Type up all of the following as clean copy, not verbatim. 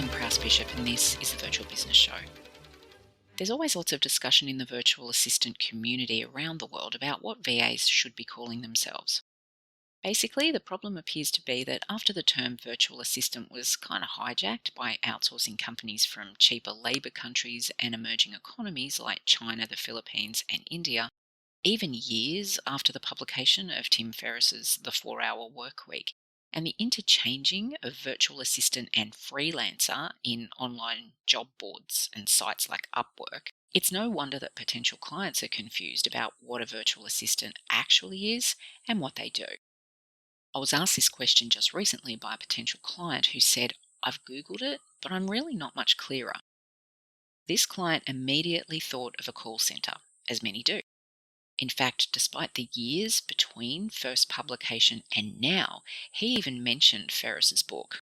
I'm Prowse-Bishop and this is the Virtual Business Show. There's always lots of discussion in the virtual assistant community around the world about what VAs should be calling themselves. Basically, the problem appears to be that after the term virtual assistant was kind of hijacked by outsourcing companies from cheaper labour countries and emerging economies like China, the Philippines and India, even years after the publication of Tim Ferriss's The 4-Hour Workweek, and the interchanging of virtual assistant and freelancer in online job boards and sites like Upwork, it's no wonder that potential clients are confused about what a virtual assistant actually is and what they do. I was asked this question just recently by a potential client who said, "I've Googled it, but I'm really not much clearer." This client immediately thought of a call center, as many do. In fact, despite the years between first publication and now, he even mentioned Ferriss's book.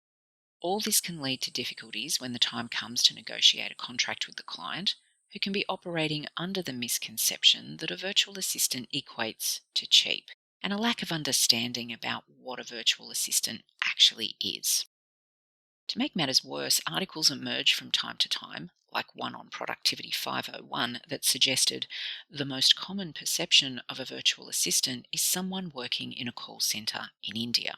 All this can lead to difficulties when the time comes to negotiate a contract with the client, who can be operating under the misconception that a virtual assistant equates to cheap, and a lack of understanding about what a virtual assistant actually is. To make matters worse, articles emerge from time to time, like one on Productivity 501 that suggested the most common perception of a virtual assistant is someone working in a call center in India.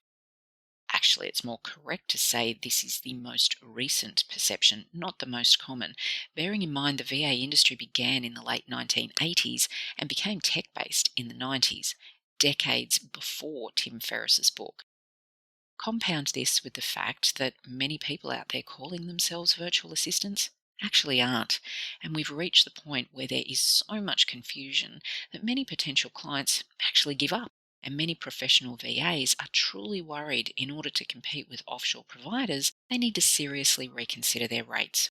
Actually, it's more correct to say this is the most recent perception, not the most common, bearing in mind the VA industry began in the late 1980s and became tech-based in the 90s, decades before Tim Ferriss's book. Compound this with the fact that many people out there calling themselves virtual assistants actually aren't, and we've reached the point where there is so much confusion that many potential clients actually give up, and many professional VAs are truly worried in order to compete with offshore providers, they need to seriously reconsider their rates.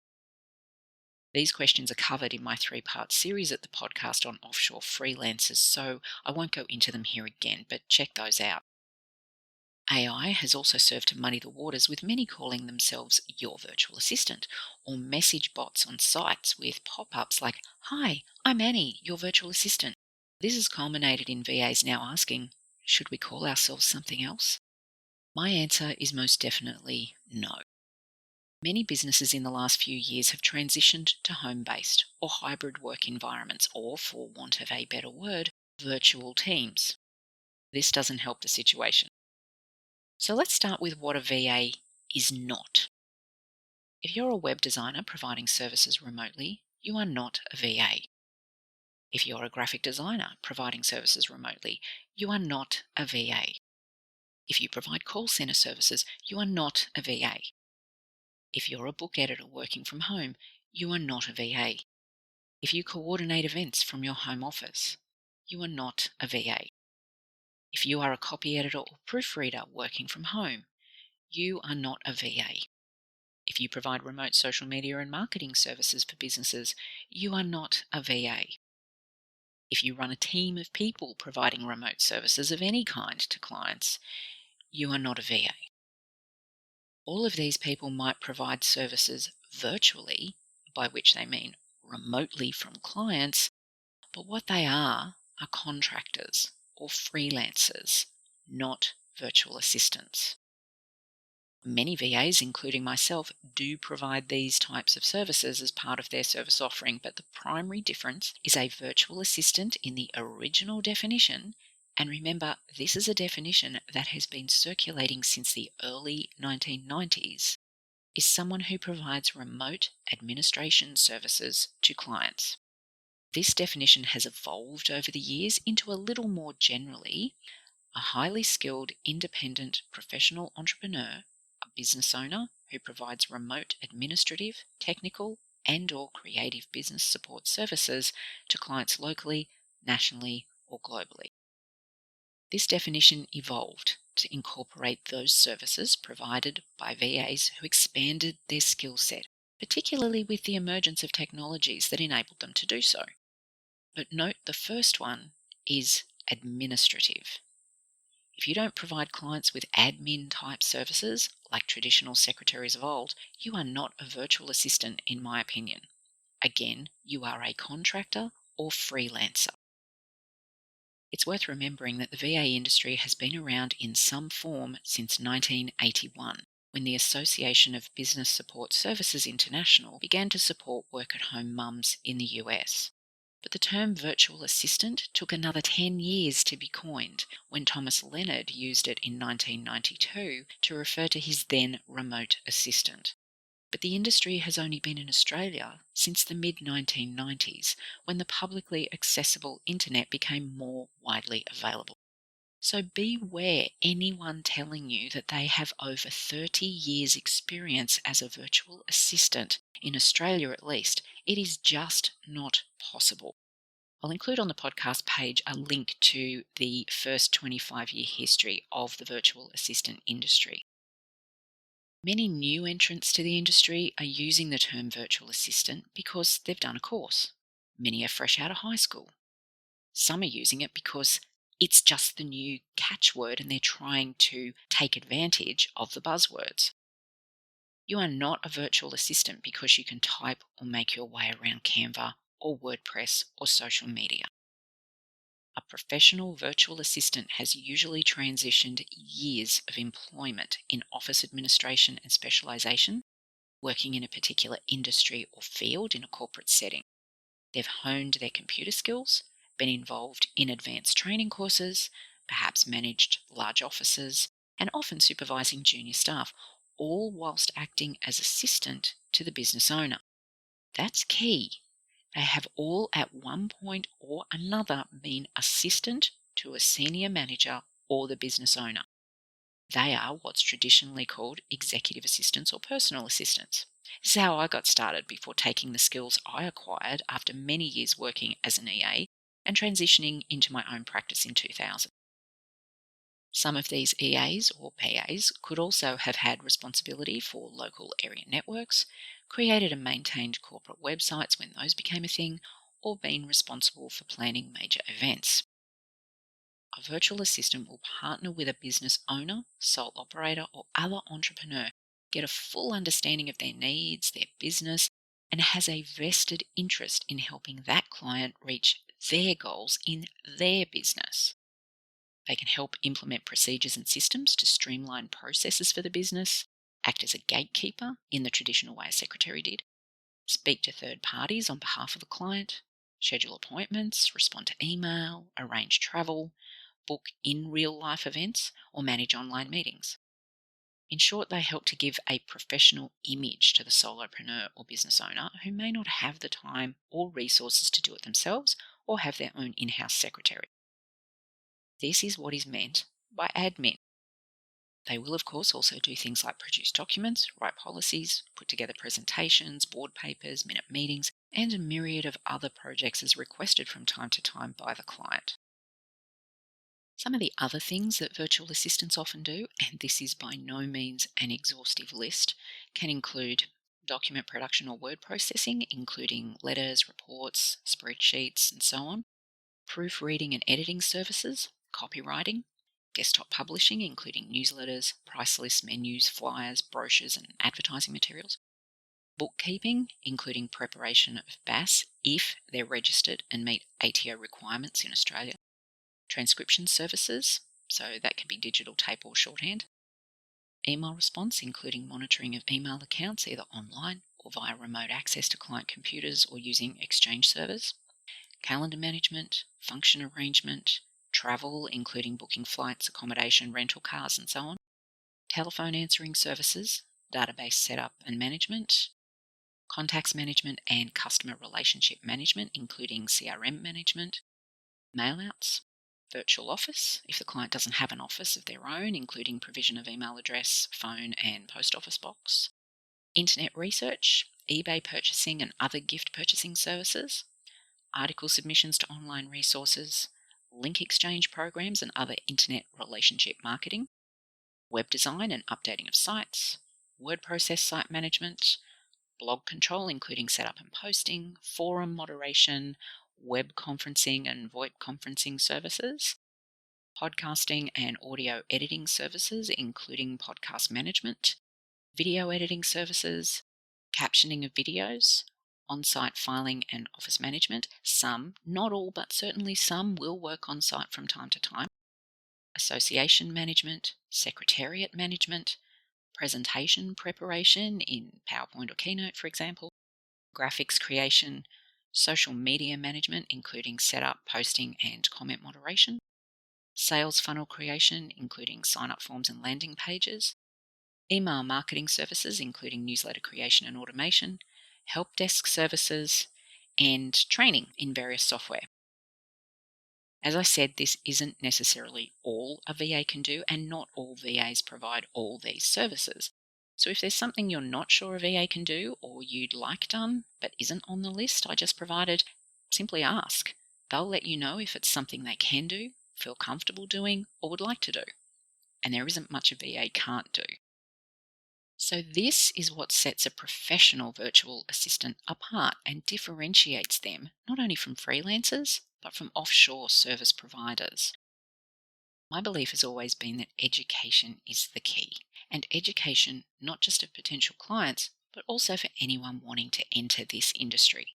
These questions are covered in my 3-part series at the podcast on offshore freelancers, so I won't go into them here again, but check those out. AI has also served to muddy the waters, with many calling themselves your virtual assistant, or message bots on sites with pop-ups like, "Hi, I'm Annie, your virtual assistant." This has culminated in VAs now asking, should we call ourselves something else? My answer is most definitely no. Many businesses in the last few years have transitioned to home-based or hybrid work environments, or, for want of a better word, virtual teams. This doesn't help the situation. So let's start with what a VA is not. If you're a web designer providing services remotely, you are not a VA. If you're a graphic designer providing services remotely, you are not a VA. If you provide call center services, you are not a VA. If you're a book editor working from home, you are not a VA. If you coordinate events from your home office, you are not a VA. If you are a copy editor or proofreader working from home, you are not a VA. If you provide remote social media and marketing services for businesses, you are not a VA. If you run a team of people providing remote services of any kind to clients, you are not a VA. All of these people might provide services virtually, by which they mean remotely from clients, but what they are contractors or freelancers, not virtual assistants. Many VAs, including myself, do provide these types of services as part of their service offering, but the primary difference is a virtual assistant in the original definition. And remember, this is a definition that has been circulating since the early 1990s, is someone who provides remote administration services to clients. This definition has evolved over the years into a little more generally, a highly skilled, independent professional entrepreneur, a business owner who provides remote administrative, technical, and/or creative business support services to clients locally, nationally, or globally. This definition evolved to incorporate those services provided by VAs who expanded their skill set, particularly with the emergence of technologies that enabled them to do so. But note, the first one is administrative. If you don't provide clients with admin-type services, like traditional secretaries of old, you are not a virtual assistant, in my opinion. Again, you are a contractor or freelancer. It's worth remembering that the VA industry has been around in some form since 1981, when the Association of Business Support Services International began to support work-at-home mums in the US. But the term virtual assistant took another 10 years to be coined when Thomas Leonard used it in 1992 to refer to his then remote assistant. But the industry has only been in Australia since the mid-1990s, when the publicly accessible internet became more widely available. So beware anyone telling you that they have over 30 years' experience as a virtual assistant, in Australia at least. It is just not possible. I'll include on the podcast page a link to the first 25-year history of the virtual assistant industry. Many new entrants to the industry are using the term virtual assistant because they've done a course. Many are fresh out of high school. Some are using it because it's just the new catchword and they're trying to take advantage of the buzzwords. You are not a virtual assistant because you can type or make your way around Canva or WordPress or social media. A professional virtual assistant has usually transitioned years of employment in office administration and specialization, working in a particular industry or field in a corporate setting. They've honed their computer skills, been involved in advanced training courses, perhaps managed large offices, and often supervising junior staff, all whilst acting as assistant to the business owner. That's key. They have all at one point or another been assistant to a senior manager or the business owner. They are what's traditionally called executive assistants or personal assistants. This is how I got started before taking the skills I acquired after many years working as an EA and transitioning into my own practice in 2000. Some of these EAs or PAs could also have had responsibility for local area networks, created and maintained corporate websites when those became a thing, or been responsible for planning major events. A virtual assistant will partner with a business owner, sole operator, or other entrepreneur, get a full understanding of their needs, their business, and has a vested interest in helping that client reach their goals in their business. They can help implement procedures and systems to streamline processes for the business, act as a gatekeeper in the traditional way a secretary did, speak to third parties on behalf of the client, schedule appointments, respond to email, arrange travel, book in real-life events, or manage online meetings. In short, they help to give a professional image to the solopreneur or business owner who may not have the time or resources to do it themselves or have their own in-house secretary. This is what is meant by admin. They will, of course, also do things like produce documents, write policies, put together presentations, board papers, minute meetings, and a myriad of other projects as requested from time to time by the client. Some of the other things that virtual assistants often do, and this is by no means an exhaustive list, can include document production or word processing, including letters, reports, spreadsheets, and so on, proofreading and editing services, copywriting, desktop publishing, including newsletters, price lists, menus, flyers, brochures, and advertising materials, bookkeeping, including preparation of BAS if they're registered and meet ATO requirements in Australia, transcription services, so that can be digital tape or shorthand, email response, including monitoring of email accounts either online or via remote access to client computers or using Exchange servers, calendar management, function arrangement, travel, including booking flights, accommodation, rental cars, and so on, telephone answering services, database setup and management, contacts management and customer relationship management, including CRM management, mailouts, virtual office, if the client doesn't have an office of their own, including provision of email address, phone, and post office box, internet research, eBay purchasing and other gift purchasing services, article submissions to online resources, link exchange programs and other internet relationship marketing, web design and updating of sites, word process site management, blog control including setup and posting, forum moderation, web conferencing and VoIP conferencing services, podcasting and audio editing services including podcast management, video editing services, captioning of videos, on-site filing and office management. Some, not all, but certainly some will work on-site from time to time. Association management, secretariat management, presentation preparation in PowerPoint or Keynote, for example, graphics creation, social media management, including setup, posting, and comment moderation, sales funnel creation, including sign-up forms and landing pages, email marketing services, including newsletter creation and automation, help desk services, and training in various software. As I said, this isn't necessarily all a VA can do, and not all VAs provide all these services. So if there's something you're not sure a VA can do or you'd like done but isn't on the list I just provided, simply ask. They'll let you know if it's something they can do, feel comfortable doing, or would like to do. And there isn't much a VA can't do. So this is what sets a professional virtual assistant apart and differentiates them not only from freelancers, but from offshore service providers. My belief has always been that education is the key, and education not just of potential clients, but also for anyone wanting to enter this industry.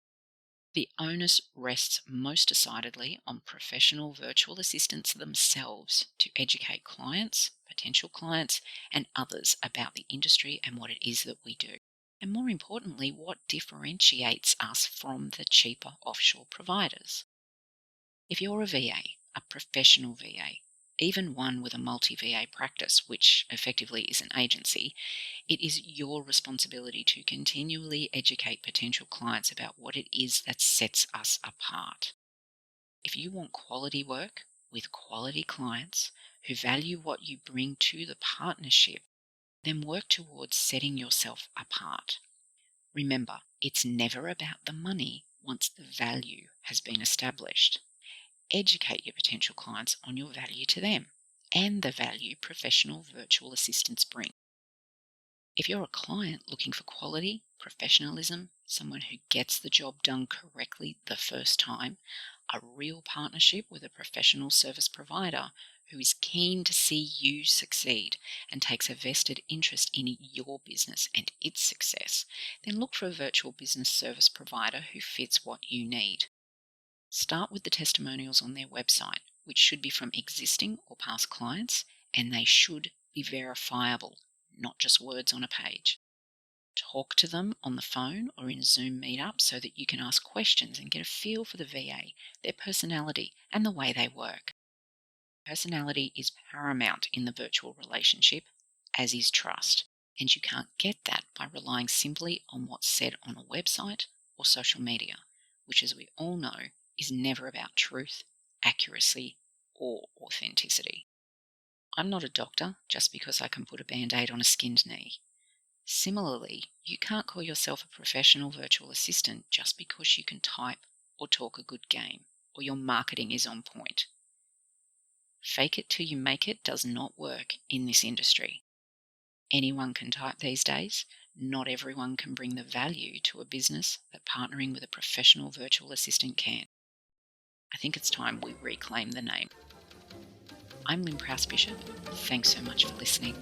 The onus rests most decidedly on professional virtual assistants themselves to educate clients, potential clients, and others about the industry and what it is that we do. And more importantly, what differentiates us from the cheaper offshore providers. If you're a VA, a professional VA, even one with a multi-VA practice, which effectively is an agency, it is your responsibility to continually educate potential clients about what it is that sets us apart. If you want quality work with quality clients who value what you bring to the partnership, then work towards setting yourself apart. Remember, it's never about the money once the value has been established. Educate your potential clients on your value to them and the value professional virtual assistants bring. If you're a client looking for quality, professionalism, someone who gets the job done correctly the first time, a real partnership with a professional service provider who is keen to see you succeed and takes a vested interest in your business and its success, then look for a virtual business service provider who fits what you need. Start with the testimonials on their website, which should be from existing or past clients, and they should be verifiable, not just words on a page. Talk to them on the phone or in a Zoom meetup so that you can ask questions and get a feel for the VA, their personality, and the way they work. Personality is paramount in the virtual relationship, as is trust, and you can't get that by relying simply on what's said on a website or social media, which, as we all know, is never about truth, accuracy, or authenticity. I'm not a doctor just because I can put a band-aid on a skinned knee. Similarly, you can't call yourself a professional virtual assistant just because you can type or talk a good game, or your marketing is on point. Fake it till you make it does not work in this industry. Anyone can type these days. Not everyone can bring the value to a business that partnering with a professional virtual assistant can. I think it's time we reclaim the name. I'm Lynn Prowse-Bishop. Thanks so much for listening.